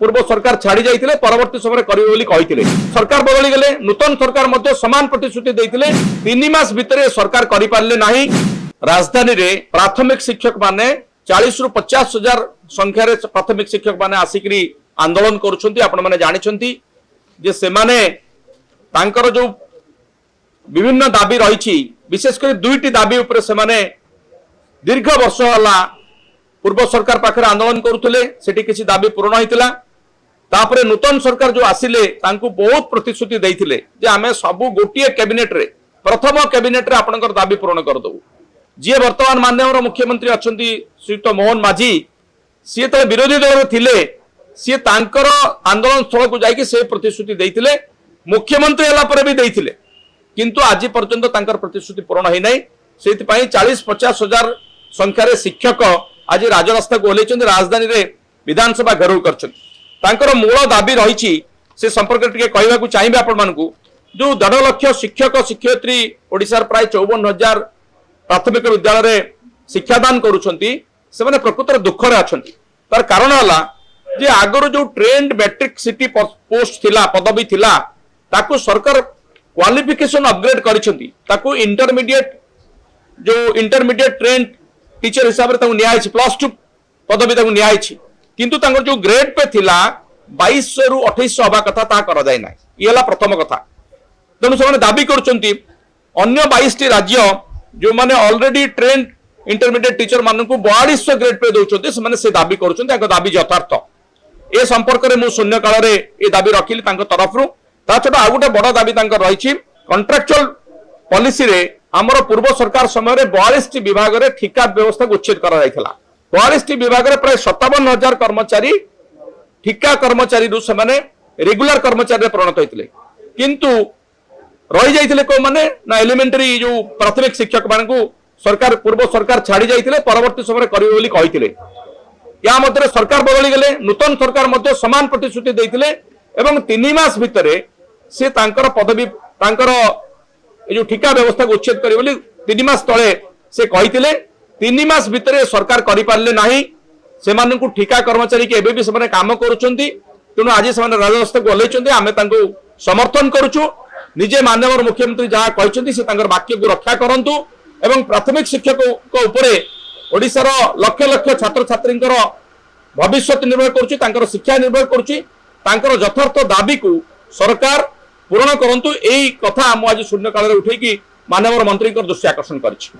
पूर्व सरकार छाड़ी जाइए परवर्ती समय करेंगे सरकार बदली गले नूतन सरकार समान प्रतिश्रुति देते 3 मास भितर सरकार करें ना। राजधानी रे प्राथमिक शिक्षक माने 40 रु 50 हजार संख्यार प्राथमिक शिक्षक माने आसिक आंदोलन कर जो विभिन्न दाबी रही विशेषकर दुईटी दाबी उपरे से माने दीर्घ वर्ष है पूर्व सरकार पाखे आंदोलन करुले किसी दाबी पूरण होता तापरे नूतन सरकार जो आसिले तांकु बहुत प्रतिश्रुति देइथिले जे आमे सबु गोटिए कैबिनेट रे प्रथम कैबिनेट रे आपनकर दाबी पूर्ण कर दउ। जे वर्तमान माननीय मुख्यमंत्री अछंती श्रीयुक्त मोहन माझी सी तो विरोधी दल थिले सी तांकर आंदोलन स्थल को जाइके से प्रतिश्रुति देइथिले मुख्यमंत्री हला पर भी देइथिले किंतु आज पर्यंत तांकर प्रतिश्रुति पूर्ण होई नै। सेति पई 40-50 हजार संख्यार शिक्षक आज राजरास्ता को ओलेचंदी राजधानी रे विधानसभा घेराव करछंती। तांकर मूल दाबी रही से संपर्क टिके कहवाकू चाहिए आपण मानकू जो 1.5 लाख शिक्षक शिक्षयित्री ओडिशार प्राय 54,000 प्राथमिक विद्यालय शिक्षादान करुछंती से माने प्रकृतर दुख रे अछंती। तार कारण हला जे आगर जो ट्रेंड मैट्रिक सिटी पोस्ट थिला पदवी थिला ताकू सरकार क्वालिफिकेशन अपग्रेड करिसंती ताकू इंटरमीडिएट ट्रेंड टीचर हिसाब रे ताकू न्याय +2 पदवी ताकू न्याय किंतु तांकर जो ग्रेड पे थिला 2200 रु 2800 हवा कथा ता करा जाय ना। ये हला प्रथम कथा। तेणु से दाबी करछंती अन्य 22टी राज्य जो माने ऑलरेडी ट्रेंड इंटरमीडिएट टीचर मानन को 4200 ग्रेड पे दोचंती से माने से दाबी करछंती तांकर दाबी यथार्थ। ए संपर्क रे मु शून्य काल रे ए दाबी रखिली तांकर तरफ रु। ता छटा आ गुटे बड़ दाबी तांकर रहिछि कॉन्ट्रैक्चुअल पॉलिसी रे हमर पूर्व सरकार समय रे 42टी विभाग रे ठिका व्यवस्था को उच्छेद करा जायथला। 42टी विभाग रे प्राय 57,000 कर्मचारी ठिका कर्मचारी रु से माने रेगुलर कर्मचारी रे परिणत होइतिले किंतु रही जाइतिले को माने ना एलिमेंटरी जो प्राथमिक शिक्षक मानकू सरकार पूर्व सरकार छाड़ी जाइतिले परवर्ती समय करिवे बोली कहितिले। या मध्य सरकार बदली गले नूतन सरकार मध्य समान प्रतिश्रुति देइतिले एवं 3 मास भितर से तांकर पदवी तांकर जो ठिका व्यवस्था को उच्छेद करिवे बोली 3 मास तळे से कहितिले। 3 मास भितर सरकार करिपारले नाही से मानकू ठिका कर्मचारी के एबे भी से माने काम करूछंती। तेणु आज से माने राजस्थ को ओलेचंती आमे तांको समर्थन करूछु। निजे माननीय मुख्यमंत्री जहाँ कहते से तांकर वाक्य को रक्षा करंतु एवं प्राथमिक शिक्षक को ऊपर ओडिशार लक्ष लक्ष छात्र छात्री भविष्य निर्भर करुच्ची तांकर शिक्षा निर्भर करुच्ची तांकर यथार्थ दाबी को सरकार पूर्ण करंतु। एई कथा हम आज शून्य काल रे उठेकी माननीय मंत्री दृष्टि आकर्षण करिछि।